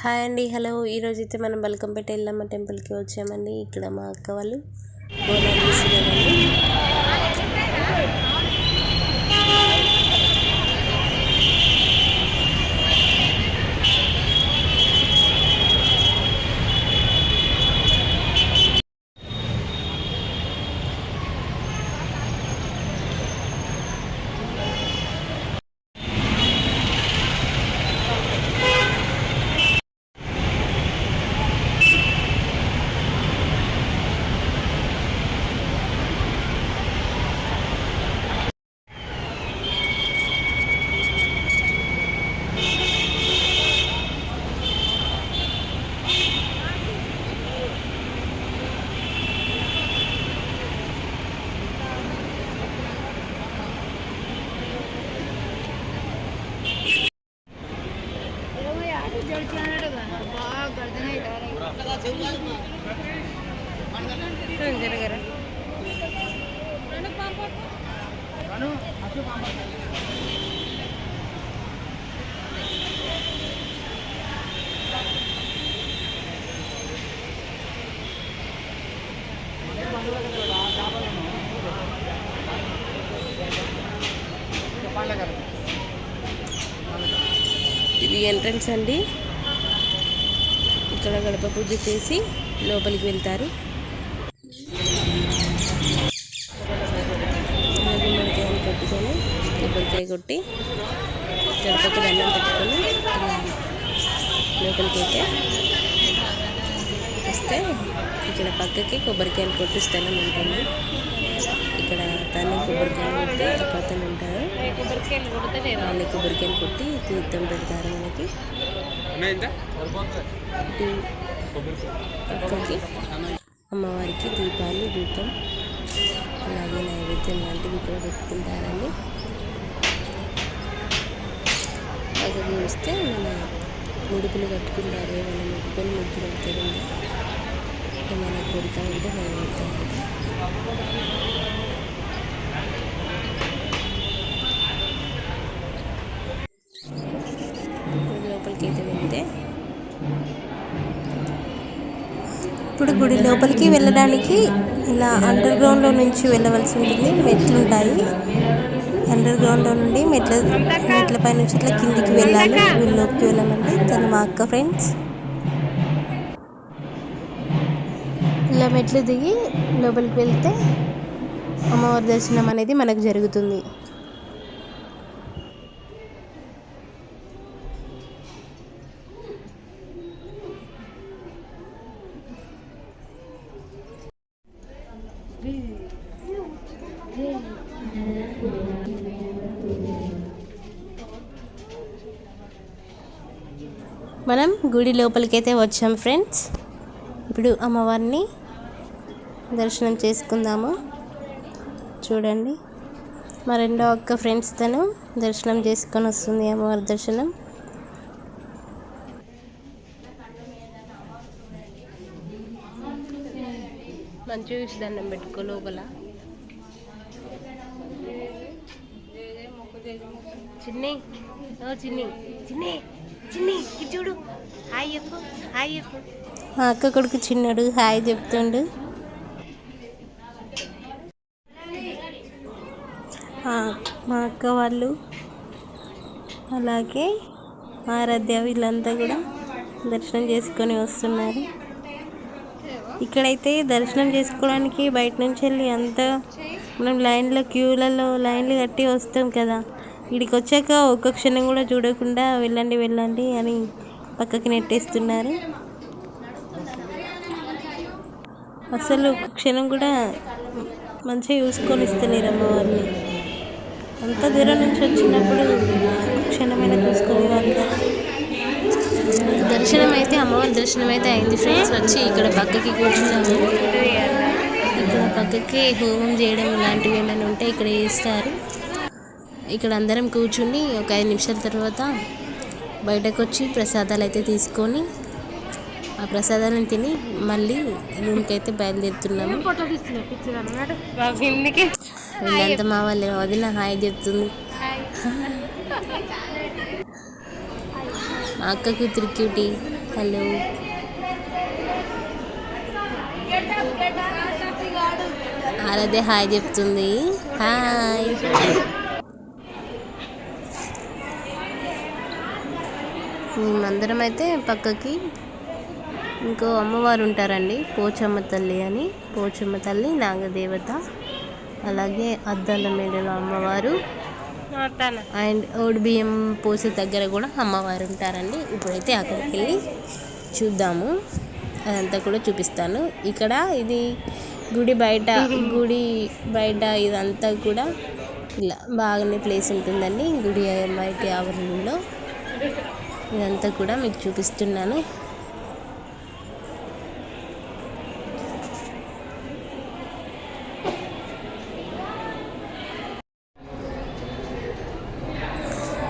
Hi అండి, hello. ఈరోజు అయితే మనం బల్కంపేట ఎల్లమ్మ టెంపుల్కి వచ్చామండి. ఇక్కడ మా అక్క వాళ్ళు బోనాలు తీసుకున్నారండి. ఇది ఎంట్రన్స్ అండి. ఇక్కడ గడప పూజ చేసి లోపలికి వెళ్తారు. గుమ్మడికాయలు కొట్టుకొని కొబ్బరికాయ కొట్టి గడపకి దండం పెట్టుకొని లోపలికి అయితే వస్తే ఇక్కడ పక్కకి కొబ్బరికాయలు కొట్టిస్తానని ఉంటుంది. ఇక్కడ తను కొబ్బరికాయలు కొట్టి అతను ఉంటారు. వాళ్ళకి కొబ్బరికాయలు కొట్టి తీర్థం పెడతారు. మనకి పక్కకి అమ్మవారికి దీపాలు, దీపం, అలాగే నైవేద్యం లాంటివి కూడా పెట్టుకుంటారండి. పక్కకి వస్తే మన ముడుపులు కట్టుకుంటారు. ఏమైనా ముట్టుకొని ముగ్గులు పెడతారండి. ఏమైనా కోరిక ఉంటే మనం పెడతారండి. లోపలికి అయితే వెళ్తే ఇప్పుడు గుడి లోపలికి వెళ్ళడానికి ఇలా అండర్ గ్రౌండ్లో నుంచి వెళ్ళవలసి ఉంటుంది. మెట్లు ఉంటాయి. అండర్ గ్రౌండ్లో నుండి మెట్ల పై నుంచి ఇట్లా కిందికి వెళ్ళాలి. గుడిలోకి వెళ్ళాలంటే తను మా అక్క ఫ్రెండ్స్. ఇలా మెట్లు దిగి లోపలికి వెళ్తే అమ్మవారి దర్శనం అనేది మనకు జరుగుతుంది. మనం గుడి లోపలికైతే వచ్చాం ఫ్రెండ్స్. ఇప్పుడు అమ్మవారిని దర్శనం చేసుకుందాము. చూడండి, మా రెండో అక్క ఫ్రెండ్స్ తను దర్శనం చేసుకొని వస్తుంది. అమ్మవారి దర్శనం మంచిగా చూసి దండం పెట్టుకో లోపల. చిన్ని చిన్ని చిన్ని చిన్ని చూడు, హాయ్ చెప్పు, హాయ్ చెప్పు. మా అక్క కొడుకు చిన్నాడు హాయ్ చెప్తుండు. మా అక్క వాళ్ళు అలాగే ఆరాధ్య వీళ్ళంతా కూడా దర్శనం చేసుకొని వస్తున్నారు. ఇక్కడైతే దర్శనం చేసుకోవడానికి బయట నుంచి వెళ్ళి అంతా మనం క్యూలలో లైన్లు కట్టి వస్తాం కదా. ఇక్కడికి వచ్చాక ఒక్క క్షణం కూడా చూడకుండా వెళ్ళండి వెళ్ళండి అని పక్కకి నెట్టేస్తున్నారు. అసలు ఒక్క క్షణం కూడా మంచిగా చూసుకొని ఇస్తలేరు అమ్మవారిని. అంత దూరం నుంచి వచ్చినప్పుడు క్షణమైనా చూసుకొని వాళ్ళు. దర్శనం అయితే అమ్మవారి దర్శనం అయితే అయింది ఫ్రెండ్స్. వచ్చి ఇక్కడ పక్కకి కూర్చున్నాము. ఇక్కడ పక్కకి హోమం చేయడం ఇలాంటివి ఏమైనా ఉంటే ఇక్కడ చేస్తారు. ఇక్కడ అందరం కూర్చుని ఒక 5 నిమిషాల తర్వాత బయటకు వచ్చి ప్రసాదాలు అయితే తీసుకొని ఆ ప్రసాదాలను తిని మళ్ళీ రూమ్కి అయితే బయలుదేరుతున్నాము. వీళ్ళంతా మా వాళ్ళే. వదిన హాయ్ చెప్తుంది. మా అక్క కూతురు క్యూటీ హలో. ఆరాధ్య హాయ్ చెప్తుంది. హాయ్. మేమందరం అయితే పక్కకి ఇంకో అమ్మవారు ఉంటారండి, పోచమ్మ తల్లి అని. పోచమ్మ తల్లి నాగదేవత, అలాగే అద్దాల మేడలో అమ్మవారు అండ్ ఓడి బియ్యం పోసే దగ్గర కూడా అమ్మవారు ఉంటారండి. ఇప్పుడైతే అక్కడికి వెళ్ళి చూద్దాము, అదంతా కూడా చూపిస్తాను. ఇక్కడ ఇది గుడి బయట ఇదంతా కూడా ఇలా బాగానే ప్లేస్ ఉంటుందండి. గుడి బయట ఆవరణలో ఇదంతా కూడా మీకు చూపిస్తున్నాను.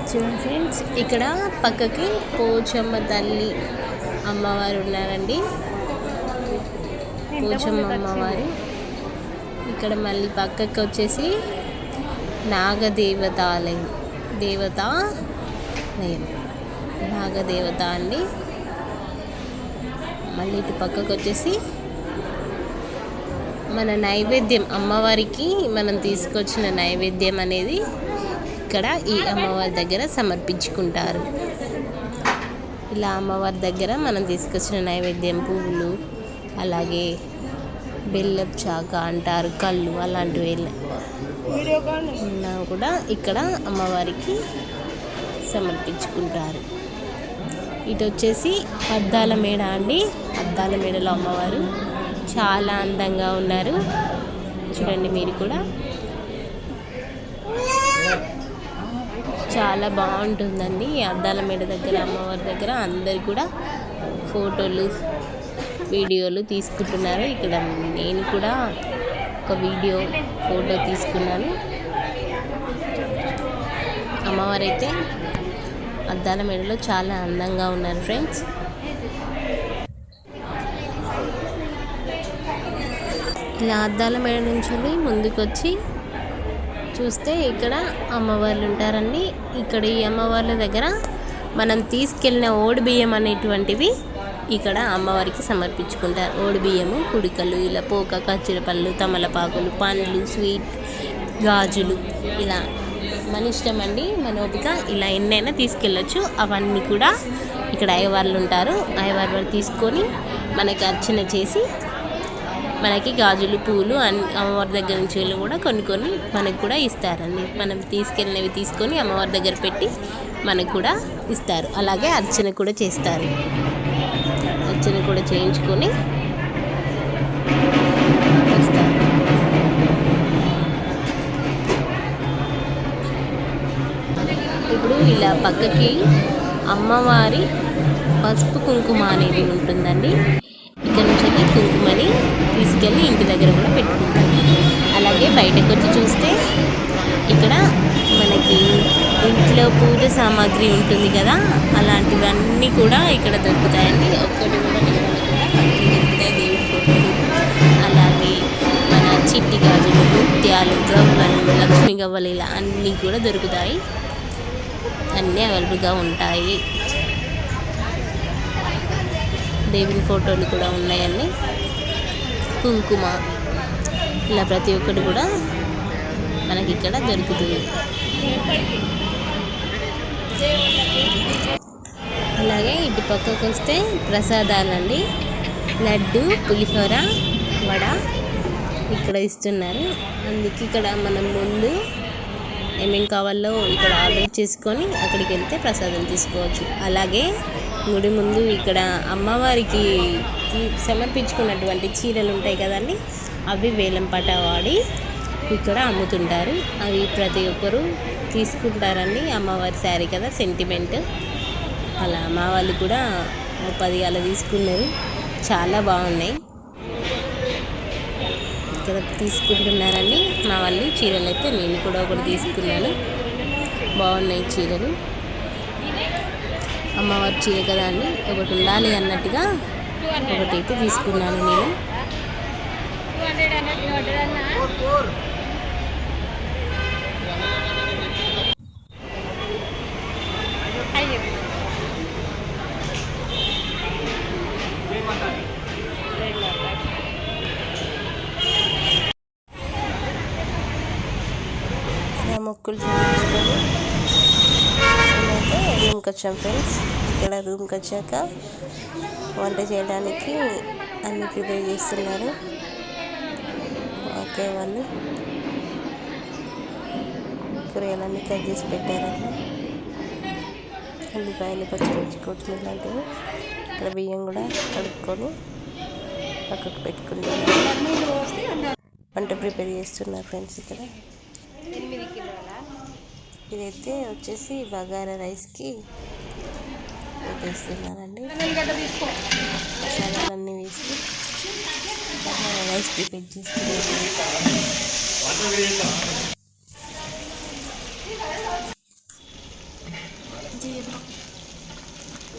చూడండి ఫ్రెండ్స్, ఇక్కడ పక్కకి పోచమ్మ తల్లి అమ్మవారు ఉన్నారండి, పోచమ్మ అమ్మవారు. ఇక్కడ మళ్ళీ పక్కకి వచ్చేసి నాగదేవతాలయం, నాగదేవత అండి. మళ్ళీ ఇటు పక్కకు వచ్చేసి మన నైవేద్యం, అమ్మవారికి మనం తీసుకొచ్చిన నైవేద్యం అనేది ఇక్కడ ఈ అమ్మవారి దగ్గర సమర్పించుకుంటారు. ఇలా అమ్మవారి దగ్గర మనం తీసుకొచ్చిన నైవేద్యం, పువ్వులు, అలాగే బెల్లపు చాక అంటారు, కళ్ళు అలాంటివి ఉన్నా కూడా ఇక్కడ అమ్మవారికి సమర్పించుకుంటారు. ఇటు వచ్చేసి అద్దాల మేడ అండి. అద్దాల మేడలో అమ్మవారు చాలా అందంగా ఉన్నారు. చూడండి, మీరు కూడా చాలా బాగుంటుందండి. అద్దాల మేడ దగ్గర అమ్మవారి దగ్గర అందరు కూడా ఫోటోలు వీడియోలు తీసుకుంటున్నారు. ఇక్కడ నేను కూడా ఒక ఫోటో తీసుకున్నాను. అమ్మవారైతే అద్దాల మేడలో చాలా అందంగా ఉన్నారు ఫ్రెండ్స్. ఇలా అద్దాల మేడ నుంచి ముందుకు వచ్చి చూస్తే ఇక్కడ అమ్మవార్లు ఉంటారండి. ఇక్కడ ఈ అమ్మవార్ల దగ్గర మనం తీసుకెళ్ళిన ఓడి బియ్యం అనేటువంటివి ఇక్కడ అమ్మవారికి సమర్పించుకుంటారు. ఓడి బియ్యము, కుడికలు, ఇలా పోక, కచ్చిరపళ్ళు, తమలపాకులు, పండ్లు, స్వీట్, గాజులు, ఇలా మన ఇష్టం అండి, మన ఓపిక. ఇలా ఎన్నైనా తీసుకెళ్ళచ్చు. అవన్నీ కూడా ఇక్కడ అయ్యవార్లు ఉంటారు. అయ్యవారు తీసుకొని మనకి అర్చన చేసి మనకి గాజులు, పూలు అమ్మవారి దగ్గర నుంచి కూడా కొన్ని మనకు కూడా ఇస్తారండి. మనం తీసుకెళ్ళినవి తీసుకొని అమ్మవారి దగ్గర పెట్టి మనకు కూడా ఇస్తారు. అలాగే అర్చన కూడా చేస్తారు. అర్చన కూడా చేయించుకొని ఇస్తారు. ఇప్పుడు ఇలా పక్కకి అమ్మవారి పసుపు కుంకుమ అనేది ఉంటుందండి. ఇక్కడ నుంచి కుంకుమని తీసుకెళ్ళి ఇంటి దగ్గర కూడా పెట్టుకుంటారు. అలాగే బయటకు వచ్చి చూస్తే ఇక్కడ మనకి ఇంట్లో పూజ సామాగ్రి ఉంటుంది కదా, అలాంటివన్నీ కూడా ఇక్కడ దొరుకుతాయండి. ఒక్కటి కూడా లేవనుకుంటా అన్నీ దొరుకుతాయి. దేవుడి ఫోటోలు, అలాగే మన చిట్టి గాజులు, ముత్యాలు, గవ్వలు, లక్ష్మీ గవ్వలు, ఇలా అన్నీ కూడా దొరుకుతాయి. అన్నీ అవైలబుల్గా ఉంటాయి. దేవుని ఫోటోలు కూడా ఉన్నాయండి. కుంకుమ, ఇలా ప్రతి ఒక్కటి కూడా మనకి ఇక్కడ దొరుకుతుంది. అలాగే ఇటు పక్కకు వస్తే ప్రసాదాలండి. లడ్డు, పులిహోర, వడ ఇక్కడ ఇస్తున్నారు. అందుకే ఇక్కడ మనం ముందు ఏమేమి కావాలో ఇక్కడ ఆర్డర్ చేసుకొని అక్కడికి వెళ్తే ప్రసాదం తీసుకోవచ్చు. అలాగే గుడి ముందు ఇక్కడ అమ్మవారికి సమర్పించుకున్నటువంటి చీరలు ఉంటాయి కదండి, అవి వేలం పాట వాడి ఇక్కడ అమ్ముతుంటారు. అవి ప్రతి ఒక్కరు తీసుకుంటారండి. అమ్మవారి శారీ కదా, సెంటిమెంట్. అలా మా వాళ్ళు కూడా 10 అలా తీసుకున్నారు. చాలా బాగున్నాయి. ఇక్కడ తీసుకుంటున్నారండి మా వాళ్ళు చీరలు. అయితే నేను కూడా ఒకటి తీసుకున్నాను. బాగున్నాయి చీరలు. అమ్మవారి చీర కదా అండి, ఒకటి ఉండాలి అన్నట్టుగా ఒకటైతే తీసుకున్నాను నేను. వచ్చాం ఫ్రెండ్స్. ఇక్కడ రూమ్కి వచ్చాక వంట చేయడానికి అన్నీ ప్రిపేర్ చేస్తున్నారు. ఓకే, వాళ్ళు కూరగాయలన్నీ కట్ చేసి పెట్టారండి. ఉల్లిపాయలు, పచ్చిమిర్చి, కొత్తిమీర లాంటివి. ఇక్కడ బియ్యం కూడా కడుక్కొని పక్కకు పెట్టుకుంటారు. వంట ప్రిపేర్ చేస్తున్నారు ఫ్రెండ్స్. ఇక్కడ ఇదైతే వచ్చేసి బగారా రైస్కి వేస్తున్నానండి. మసాలాలన్నీ వేసి బగారా రైస్ ప్రిపేర్ చేస్తున్నాను.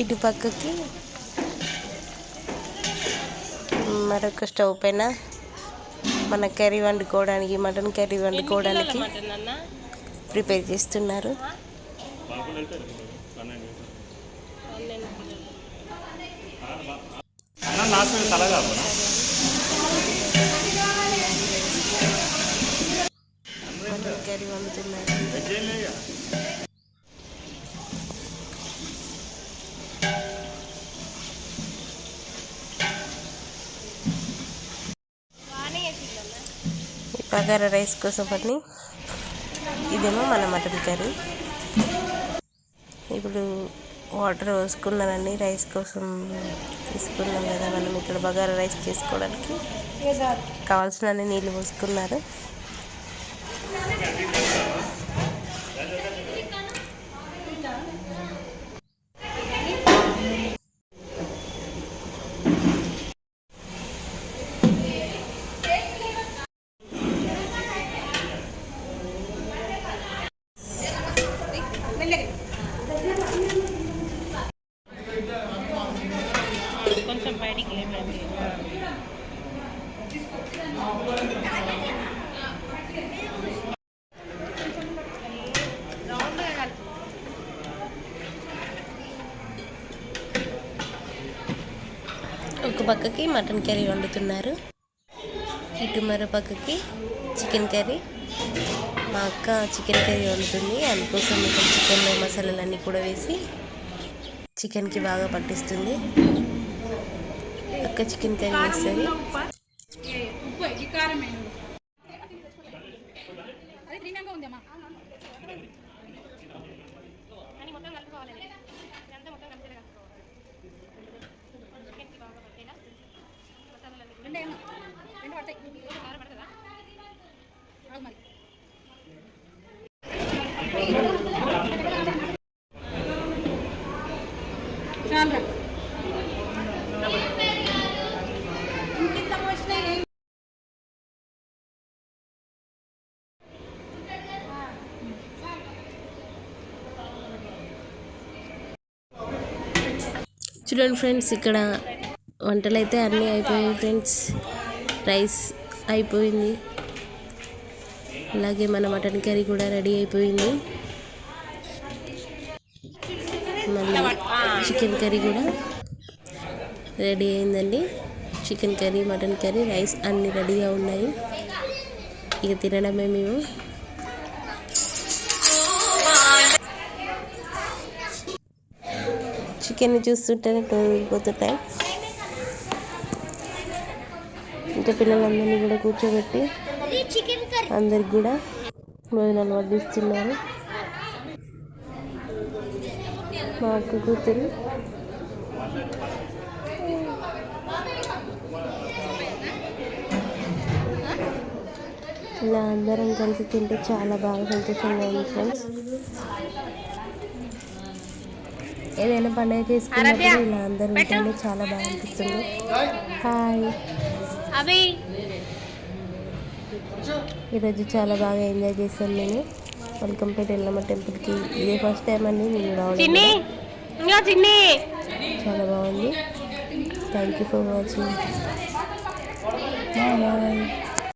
ఇటు పక్కకి మరొక స్టవ్ పైన మన కర్రీ వండుకోవడానికి, మటన్ కర్రీ వండుకోవడానికి ప్రిపేర్ చేస్తున్నారు. మటన్ కర్రీ వండుతున్నారు. బగారా రైస్ కోసం అని ఇదేమో మన మటన్ కర్రీ. ఇప్పుడు వాటర్ పోసుకున్నానండి. రైస్ కోసం తీసుకున్నాం కదా మనం. ఇక్కడ బగారా రైస్ చేసుకోవడానికి కావాల్సిన నీళ్ళు పోసుకున్నారు. కొంచెం బయటికి ఒక పక్కకి మటన్ కర్రీ వండుతున్నారు. ఇటు మరో పక్కకి చికెన్ కర్రీ. మా అక్క చికెన్ కర్రీ వండుతుంది. అందుకోసం ఇక్కడ చికెన్లో మసాలాలన్నీ కూడా వేసి చికెన్కి బాగా పట్టిస్తుంది. అక్క చికెన్ కర్రీ వేస్తుంది. చూడండి ఫ్రెండ్స్, ఇక్కడ వంటలు అయితే అన్నీ అయిపోయాయి ఫ్రెండ్స్. రైస్ అయిపోయింది, అలాగే మన మటన్ కర్రీ కూడా రెడీ అయిపోయింది. మళ్ళీ చికెన్ కర్రీ కూడా రెడీ అయిందండి. Chicken curry, mutton curry, rice అన్నీ రెడీగా ఉన్నాయి. ఇక తినడమే మేము. చికెన్ చూస్తుంటేనే తోగిపోతుంటాయి. ఇంకా పిల్లలందరినీ కూడా కూర్చోబెట్టి అందరికి కూడా భోజనాలు వడ్డిస్తున్నారు. మా అక్క కూతురు ఇలా అందరం కలిసి తింటే చాలా బాగా సంతోషంగా ఉంది ఫ్రెండ్స్. ఏదైనా పండుగ చేసుకున్నప్పుడు ఇలా అందరూ ఉంటుంటే చాలా బాగా అనిపిస్తుంది. హాయ్, ఈరోజు చాలా బాగా ఎంజాయ్ చేశాను నేను. వల్కంపేట ఎల్లమ్మ టెంపుల్కి ఇదే ఫస్ట్ టైం అండి నేను రావడం. చాలా బాగుంది. Thank you for watching. Bye.